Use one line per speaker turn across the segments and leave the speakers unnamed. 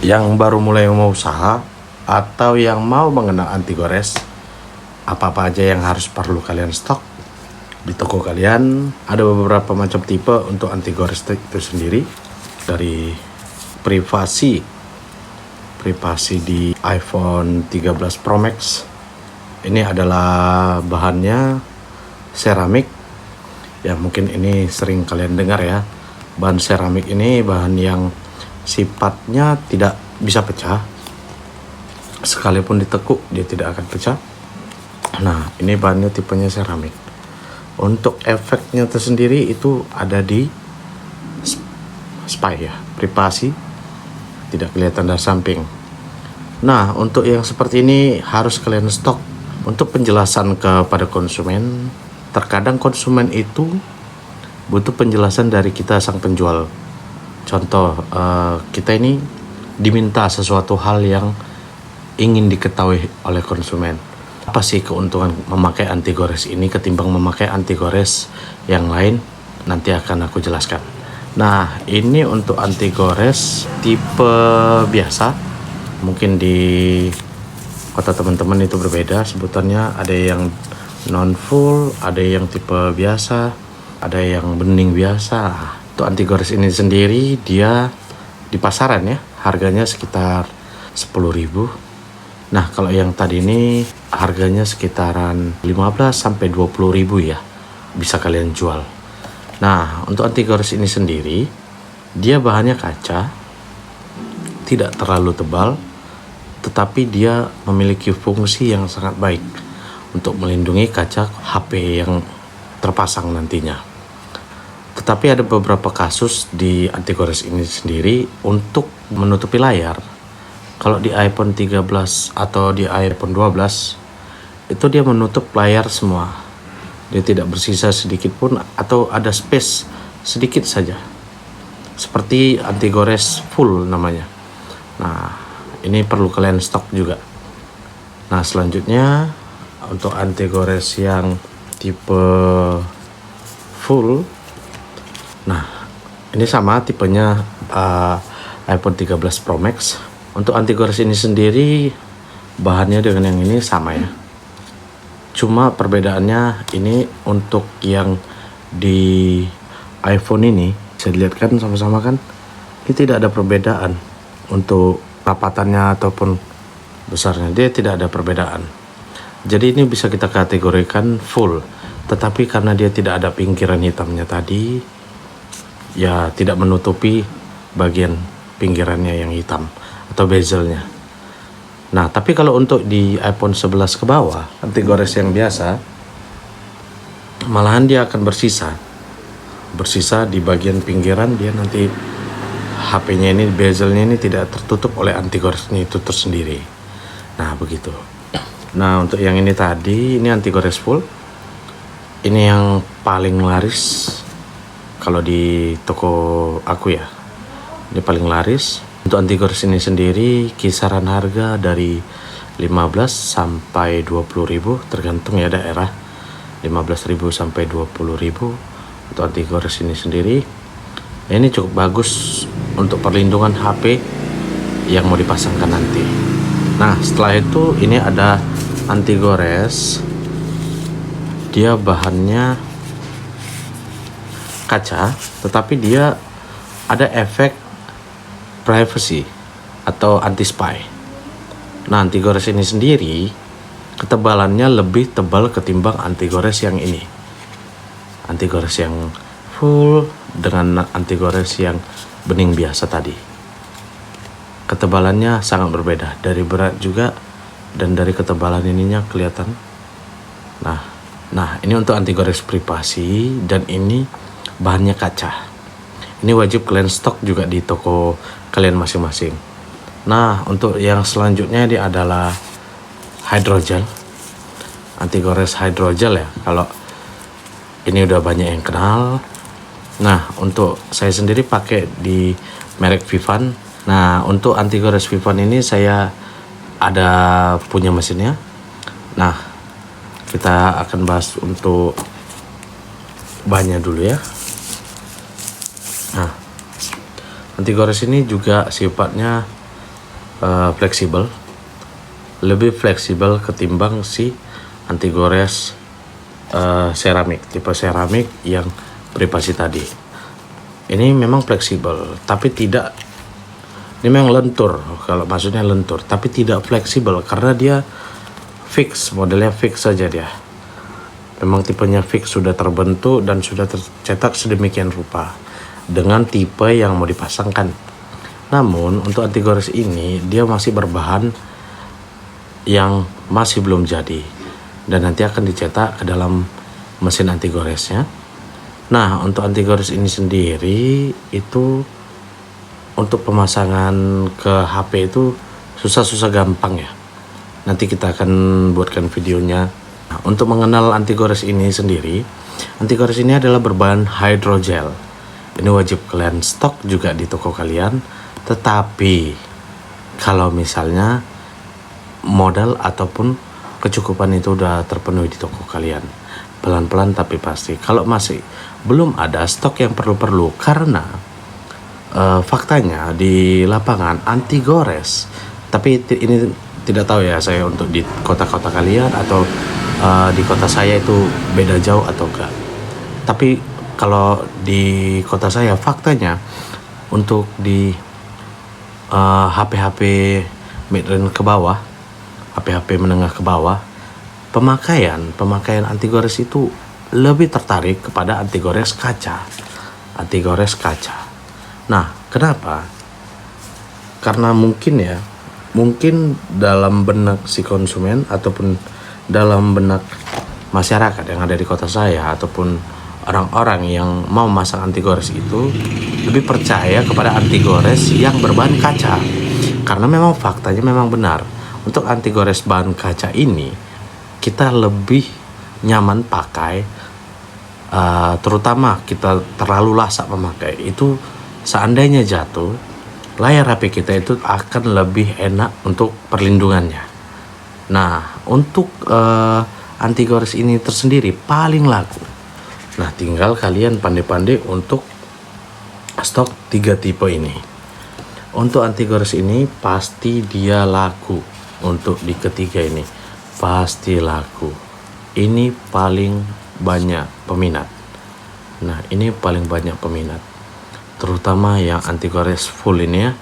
Yang baru mulai mau usaha atau yang mau mengenal anti gores, apa-apa aja yang harus perlu kalian stok di toko kalian. Ada beberapa macam tipe untuk anti gores itu sendiri. Dari privasi di iPhone 13 Pro Max, ini adalah bahannya seramik. Ya mungkin ini sering kalian dengar ya, bahan seramik ini bahan yang sifatnya tidak bisa pecah, sekalipun ditekuk dia tidak akan pecah. Nah, ini bahannya tipenya seramik. Untuk efeknya tersendiri itu ada di spy ya, privasi, tidak kelihatan dari samping. Nah, untuk yang seperti ini harus kalian stok. Untuk penjelasan kepada konsumen, terkadang konsumen itu butuh penjelasan dari kita sang penjual. Contoh, kita ini diminta sesuatu hal yang ingin diketahui oleh konsumen. Apa sih keuntungan memakai anti gores ini ketimbang memakai anti gores yang lain? Nanti akan aku jelaskan. Nah, ini untuk anti gores tipe biasa. Mungkin di kota teman-teman itu berbeda sebutannya. Ada yang non full, ada yang tipe biasa, ada yang bening biasa. Untuk anti gores ini sendiri dia di pasaran ya, harganya sekitar 10.000. Nah, kalau yang tadi ini harganya sekitaran 15 sampai 20.000 ya, bisa kalian jual. Nah, untuk anti gores ini sendiri dia bahannya kaca, tidak terlalu tebal, tetapi dia memiliki fungsi yang sangat baik untuk melindungi kaca HP yang terpasang nantinya. Tetapi ada beberapa kasus di anti gores ini sendiri untuk menutupi layar. Kalau di iPhone 13 atau di iPhone 12 itu dia menutup layar semua. Dia tidak bersisa sedikit pun atau ada space sedikit saja. Seperti anti gores full namanya. Nah, ini perlu kalian stok juga. Nah, selanjutnya untuk anti gores yang tipe full. Nah, ini sama tipenya iPhone 13 Pro Max. Untuk anti gores ini sendiri bahannya dengan yang ini sama ya. Cuma perbedaannya ini untuk yang di iPhone ini, bisa dilihat kan sama-sama kan, ini tidak ada perbedaan untuk rapatannya ataupun besarnya, dia tidak ada perbedaan. Jadi ini bisa kita kategorikan full, tetapi karena dia tidak ada pinggiran hitamnya tadi, ya tidak menutupi bagian pinggirannya yang hitam atau bezelnya. Nah, tapi kalau untuk di iPhone 11 ke bawah, anti gores yang biasa, malahan dia akan bersisa di bagian pinggiran. Dia nanti HP-nya ini, bezelnya ini tidak tertutup oleh anti goresnya itu tersendiri. Nah, begitu. Nah, untuk yang ini tadi, ini anti gores full. Ini yang paling laris kalau di toko aku ya. Ini paling laris. Untuk anti gores ini sendiri kisaran harga dari 15 sampai 20.000 tergantung ya daerah. 15.000 sampai 20.000 untuk anti gores ini sendiri. Ini cukup bagus untuk perlindungan HP yang mau dipasangkan nanti. Nah, setelah itu ini ada anti gores. Dia bahannya kaca, tetapi dia ada efek privacy atau anti spy. Nah, anti gores ini sendiri ketebalannya lebih tebal ketimbang anti gores yang ini. Anti gores yang full dengan anti gores yang bening biasa tadi. Ketebalannya sangat berbeda, dari berat juga dan dari ketebalan ininya kelihatan. Nah, ini untuk anti gores privasi dan ini bahannya kaca. Ini wajib kalian stok juga di toko kalian masing-masing. Nah, untuk yang selanjutnya ini adalah hydrogel. Anti gores hydrogel ya. Kalau ini udah banyak yang kenal. Nah, untuk saya sendiri pakai di merek Vivan. Nah, untuk anti gores Vivan ini saya ada punya mesinnya. Nah, kita akan bahas untuk bahannya dulu ya. Nah, anti gores ini juga sifatnya fleksibel, lebih fleksibel ketimbang si anti gores seramik, tipe seramik yang privasi tadi. Ini memang fleksibel, tapi tidak, ini memang lentur, kalau maksudnya lentur, tapi tidak fleksibel karena dia fix, modelnya fix saja dia. Memang tipenya fix, sudah terbentuk dan sudah tercetak sedemikian rupa dengan tipe yang mau dipasangkan. Namun untuk anti gores ini dia masih berbahan yang masih belum jadi dan nanti akan dicetak ke dalam mesin anti goresnya. Nah, untuk anti gores ini sendiri itu untuk pemasangan ke HP itu susah-susah gampang ya. Nanti kita akan buatkan videonya. Nah, untuk mengenal anti gores ini sendiri, anti gores ini adalah berbahan hydrogel. Ini wajib kalian stok juga di toko kalian. Tetapi kalau misalnya modal ataupun kecukupan itu udah terpenuhi di toko kalian, pelan-pelan tapi pasti. Kalau masih belum ada stok yang perlu-perlu, karena faktanya di lapangan anti gores, tapi ini tidak tahu ya saya untuk di kota-kota kalian atau di kota saya itu beda jauh atau enggak. Tapi kalau di kota saya faktanya untuk di HP-HP mid-range ke bawah, HP-HP menengah ke bawah, pemakaian anti gores itu lebih tertarik kepada anti gores kaca. Nah, kenapa? Karena mungkin dalam benak si konsumen ataupun dalam benak masyarakat yang ada di kota saya ataupun orang-orang yang mau masang anti gores itu lebih percaya kepada anti gores yang berbahan kaca. Karena memang faktanya memang benar, untuk anti gores bahan kaca ini kita lebih nyaman pakai, terutama kita terlalu lasak memakai itu, seandainya jatuh layar HP kita itu akan lebih enak untuk perlindungannya. Nah, untuk anti gores ini tersendiri paling laku. Nah, tinggal kalian pandai-pandai untuk stok 3 tipe ini. Untuk anti gores ini pasti dia laku. Untuk di ketiga ini pasti laku. Ini paling banyak peminat. Nah, ini paling banyak peminat, terutama yang anti gores full ini ya.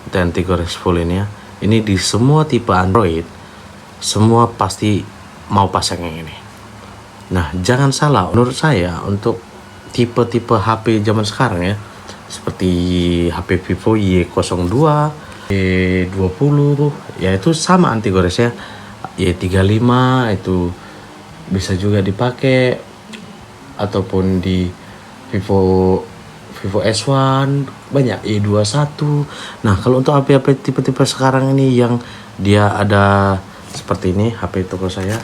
Anti gores full ini ya, ini di semua tipe Android semua pasti mau pasang yang ini. Nah, jangan salah, menurut saya untuk tipe-tipe HP zaman sekarang ya, seperti HP Vivo Y02, Y20 tuh, ya itu sama anti goresnya. Y35 itu bisa juga dipakai, ataupun di Vivo S1 banyak, Y21. Nah, kalau untuk HP-HP tipe-tipe sekarang ini yang dia ada seperti ini, HP toko saya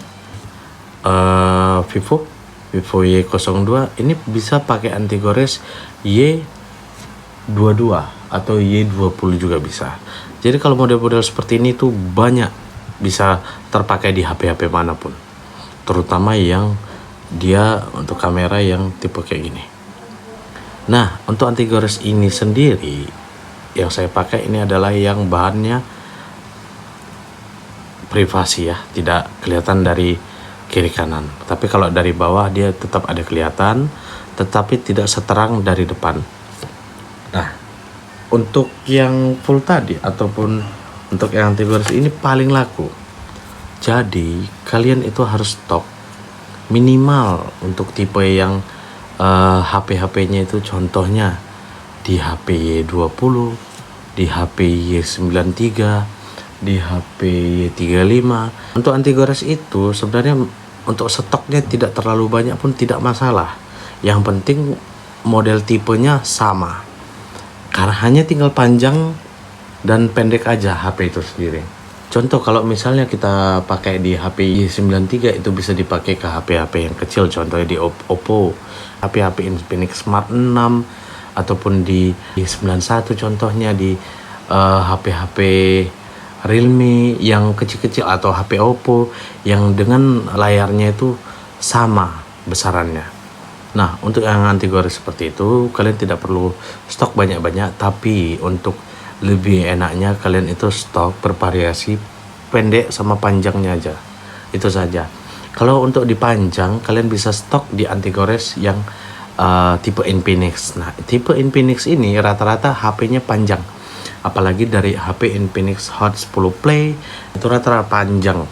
Vivo Y02 ini bisa pakai anti gores Y22 atau Y20 juga bisa. Jadi kalau model-model seperti ini tuh banyak bisa terpakai di HP-HP manapun, terutama yang dia untuk kamera yang tipe kayak gini. Nah, untuk anti gores ini sendiri yang saya pakai ini adalah yang bahannya privasi ya, tidak kelihatan dari kiri kanan. Tapi kalau dari bawah dia tetap ada kelihatan, tetapi tidak seterang dari depan. Nah, untuk yang full tadi ataupun untuk yang anti gores ini paling laku. Jadi kalian itu harus stok minimal untuk tipe yang HP-HP-nya itu, contohnya di HP Y20, di HP Y93, di HP Y35. Untuk anti gores itu sebenarnya untuk stoknya tidak terlalu banyak pun tidak masalah. Yang penting model tipenya sama, karena hanya tinggal panjang dan pendek aja HP itu sendiri. Contoh kalau misalnya kita pakai di HP Y93 itu bisa dipakai ke HP-HP yang kecil, contohnya di Oppo, HP-HP Infinix Smart 6, ataupun di Y91 contohnya di HP-HP Realme yang kecil-kecil, atau HP Oppo yang dengan layarnya itu sama besarannya. Nah, untuk yang anti gores seperti itu kalian tidak perlu stok banyak-banyak, tapi untuk lebih enaknya kalian itu stok bervariasi pendek sama panjangnya aja. Itu saja. Kalau untuk dipanjang, kalian bisa stok di anti gores yang tipe Infinix. Nah, tipe Infinix ini rata-rata HP-nya panjang. Apalagi dari HP Infinix Hot 10 Play itu rata-rata panjang.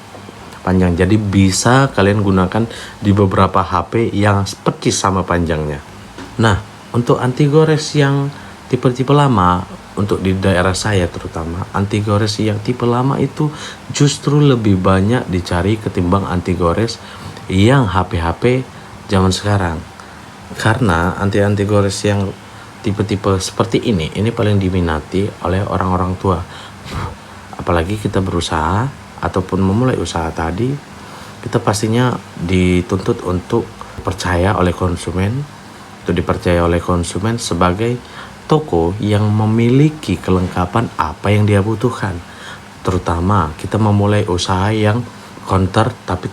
Jadi bisa kalian gunakan di beberapa HP yang persis sama panjangnya. Nah, untuk anti gores yang tipe-tipe lama, untuk di daerah saya terutama, anti gores yang tipe lama itu justru lebih banyak dicari ketimbang anti gores yang HP-HP zaman sekarang. Karena anti gores yang tipe-tipe seperti ini paling diminati oleh orang-orang tua. Apalagi kita berusaha ataupun memulai usaha tadi, kita pastinya dituntut untuk dipercaya oleh konsumen sebagai toko yang memiliki kelengkapan apa yang dia butuhkan. Terutama kita memulai usaha yang counter tapi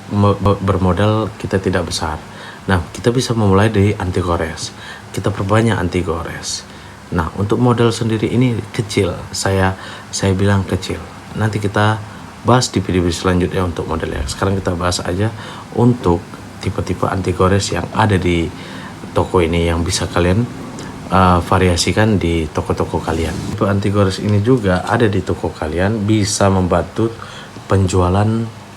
bermodal kita tidak besar. Nah, kita bisa memulai dari anti gores. Kita perbanyak anti gores. Nah, untuk modal sendiri ini kecil. Saya bilang kecil. Nanti kita bahas di video selanjutnya untuk modelnya. Sekarang kita bahas aja untuk tipe-tipe anti gores yang ada di toko ini yang bisa kalian variasikan di toko-toko kalian. Tipe anti gores ini juga ada di toko kalian, bisa membantu penjualan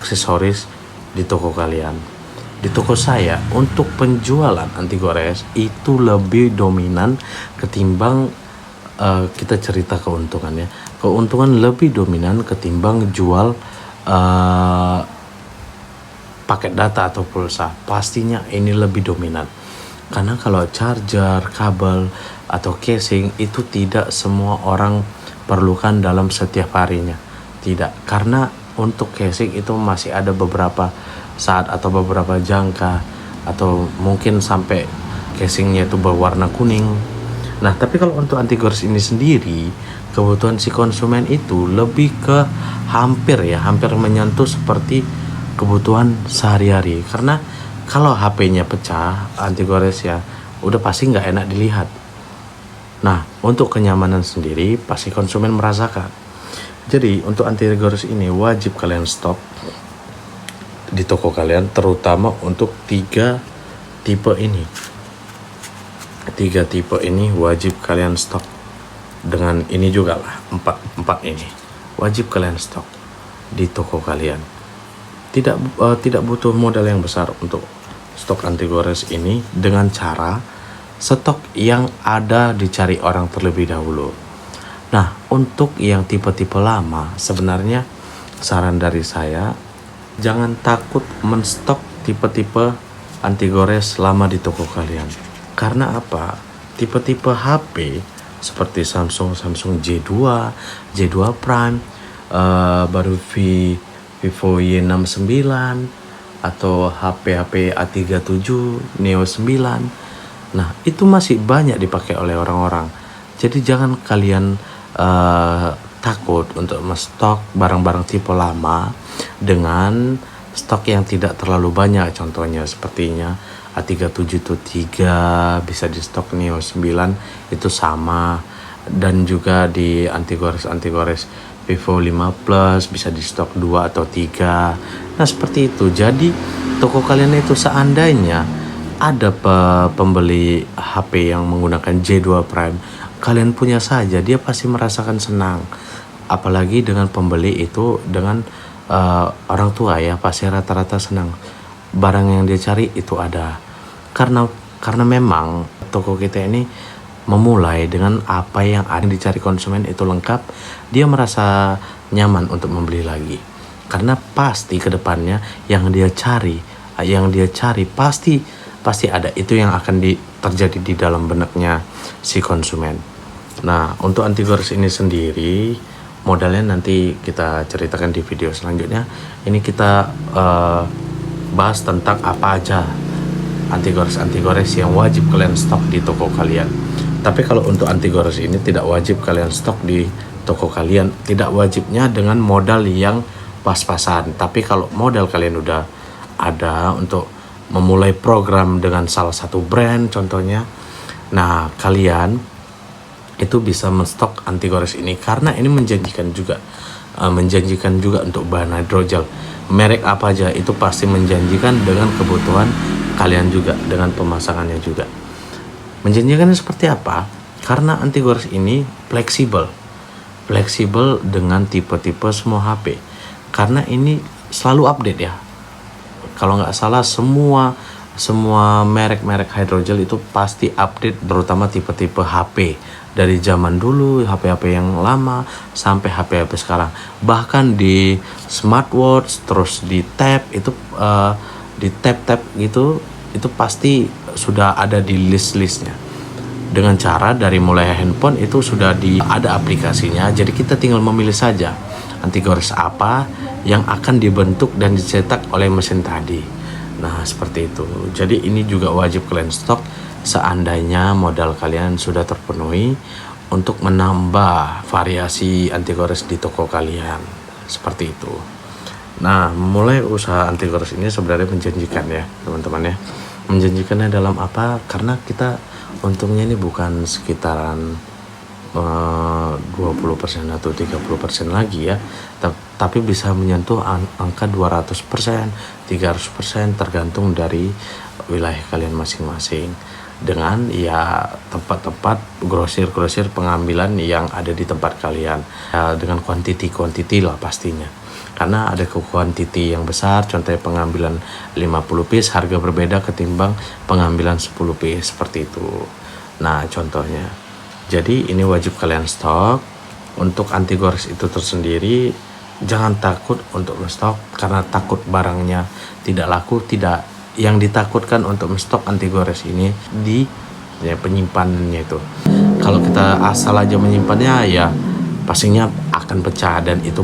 aksesoris di toko kalian. Di toko saya untuk penjualan anti gores itu lebih dominan ketimbang kita cerita keuntungannya. Keuntungan lebih dominan ketimbang jual paket data atau pulsa. Pastinya ini lebih dominan. Karena kalau charger, kabel, atau casing itu tidak semua orang perlukan dalam setiap harinya. Tidak, karena untuk casing itu masih ada beberapa saat atau beberapa jangka, atau mungkin sampai casingnya itu berwarna kuning. Nah, tapi kalau untuk anti gores ini sendiri, kebutuhan si konsumen itu lebih ke hampir menyentuh seperti kebutuhan sehari-hari. Karena kalau HP-nya pecah, anti gores ya udah pasti nggak enak dilihat. Nah, untuk kenyamanan sendiri pasti konsumen merasakan. Jadi untuk anti gores ini wajib kalian stok di toko kalian, terutama untuk 3 tipe ini. 3 tipe ini wajib kalian stok. Dengan ini juga lah, 4 ini wajib kalian stok di toko kalian. Tidak butuh modal yang besar untuk stok anti gores ini, dengan cara stok yang ada dicari orang terlebih dahulu. Nah, untuk yang tipe-tipe lama, sebenarnya saran dari saya, jangan takut menstok tipe-tipe anti gores lama di toko kalian. Karena apa? Tipe-tipe HP seperti Samsung J2 Prime, baru Vivo Y69, atau HP A37 Neo 9. Nah, itu masih banyak dipakai oleh orang-orang. Jadi jangan kalian takut untuk stok barang-barang tipe lama dengan stok yang tidak terlalu banyak. Contohnya sepertinya A37 itu 3, bisa di stok Neo 9 itu sama, dan juga di anti gores Vivo 5 Plus bisa di stok 2 atau 3. Nah, seperti itu. Jadi toko kalian itu seandainya ada pembeli HP yang menggunakan J2 Prime, kalian punya saja, dia pasti merasakan senang. Apalagi dengan pembeli itu dengan orang tua ya, pasti rata-rata senang. Barang yang dia cari itu ada. Karena memang toko kita ini memulai dengan apa yang ada dicari konsumen itu lengkap, dia merasa nyaman untuk membeli lagi. Karena pasti ke depannya yang dia cari pasti ada. Itu yang akan terjadi di dalam benaknya si konsumen. Nah, untuk anti gores ini sendiri modalnya nanti kita ceritakan di video selanjutnya. Ini kita bahas tentang apa aja anti gores yang wajib kalian stok di toko kalian. Tapi kalau untuk anti gores ini tidak wajib kalian stok di toko kalian. Tidak wajibnya dengan modal yang pas-pasan. Tapi kalau modal kalian udah ada untuk memulai program dengan salah satu brand contohnya, nah kalian itu bisa menstok anti gores ini, karena ini menjanjikan juga untuk bahan hidrogel. Merek apa aja itu pasti menjanjikan dengan kebutuhan kalian juga, dengan pemasangannya juga. Menjanjikannya seperti apa? Karena anti gores ini fleksibel dengan tipe-tipe semua HP. Karena ini selalu update ya. Kalau nggak salah semua merek-merek hydrogel itu pasti update, terutama tipe-tipe HP dari zaman dulu, HP-HP yang lama sampai HP-HP sekarang. Bahkan di smartwatch, terus di tab itu di tab gitu, itu pasti sudah ada di list-listnya. Dengan cara dari mulai handphone itu sudah ada aplikasinya, jadi kita tinggal memilih saja anti gores apa yang akan dibentuk dan dicetak oleh mesin tadi. Nah seperti itu. Jadi ini juga wajib kalian stok seandainya modal kalian sudah terpenuhi untuk menambah variasi anti gores di toko kalian, seperti itu. Nah mulai usaha anti gores ini sebenarnya menjanjikan ya teman-teman ya. Menjanjikannya dalam apa? Karena kita untungnya ini bukan sekitaran 20% atau 30% lagi ya, tapi bisa menyentuh angka 200%, 300% tergantung dari wilayah kalian masing-masing, dengan ya tempat-tempat grosir pengambilan yang ada di tempat kalian ya, dengan kuantiti lah pastinya. Karena ada kuantiti yang besar, contohnya pengambilan 50 piece harga berbeda ketimbang pengambilan 10 piece, seperti itu. Nah contohnya, jadi ini wajib kalian stok. Untuk anti gores itu tersendiri jangan takut untuk stok, karena takut barangnya tidak laku. Tidak, yang ditakutkan untuk stok anti gores ini di penyimpanannya itu. Kalau kita asal aja menyimpannya ya pastinya akan pecah, dan itu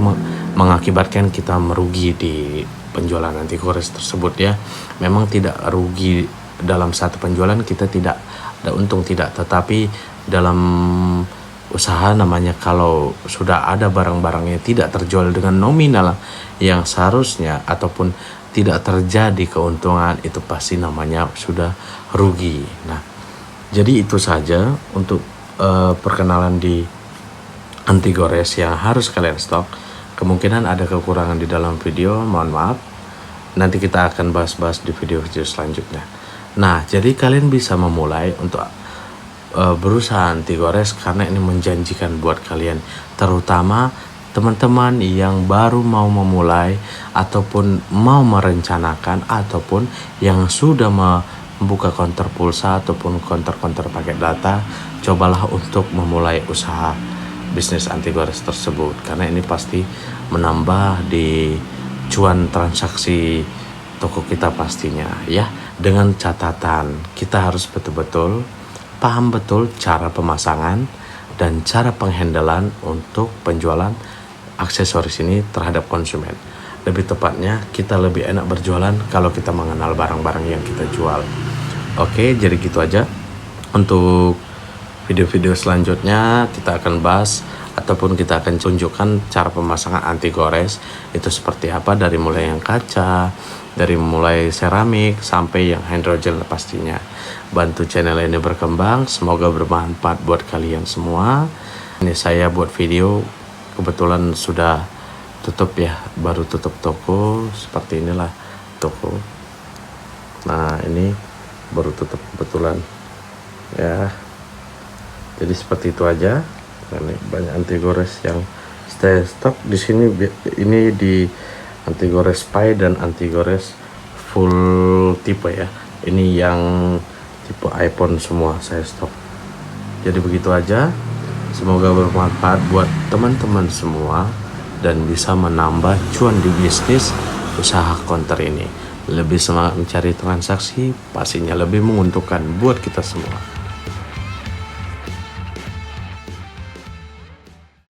mengakibatkan kita merugi di penjualan anti gores tersebut ya. Memang tidak rugi dalam satu penjualan, kita tidak ada untung, tidak, tetapi dalam usaha namanya kalau sudah ada barang-barangnya tidak terjual dengan nominal yang seharusnya ataupun tidak terjadi keuntungan, itu pasti namanya sudah rugi. Nah jadi itu saja untuk perkenalan di anti gores yang harus kalian stok. Kemungkinan ada kekurangan di dalam video, mohon maaf. Nanti kita akan bahas-bahas di video-video selanjutnya. Nah jadi kalian bisa memulai untuk berusaha anti gores karena ini menjanjikan buat kalian, terutama teman-teman yang baru mau memulai ataupun mau merencanakan ataupun yang sudah membuka counter pulsa ataupun counter paket data. Cobalah untuk memulai usaha bisnis anti gores tersebut, karena ini pasti menambah di cuan transaksi toko kita pastinya ya. Dengan catatan kita harus betul-betul paham betul cara pemasangan dan cara penghandelan untuk penjualan aksesoris ini terhadap konsumen. Lebih tepatnya kita lebih enak berjualan kalau kita mengenal barang-barang yang kita jual. Oke, jadi gitu aja. Untuk video-video selanjutnya kita akan bahas ataupun kita akan tunjukkan cara pemasangan anti gores itu seperti apa, dari mulai yang kaca, dari mulai seramik sampai yang hydrogel pastinya. Bantu channel ini berkembang, semoga bermanfaat buat kalian semua. Ini saya buat video, kebetulan sudah tutup ya, baru tutup toko, seperti inilah toko. Nah ini baru tutup kebetulan ya, jadi seperti itu aja. Ini banyak anti gores yang stay stock di sini. Ini di anti gores Pi dan anti gores full tipe ya. Ini yang tipe iPhone semua saya stok. Jadi begitu aja. Semoga bermanfaat buat teman-teman semua dan bisa menambah cuan di bisnis usaha counter ini. Lebih semangat mencari transaksi, pastinya lebih menguntungkan buat kita semua.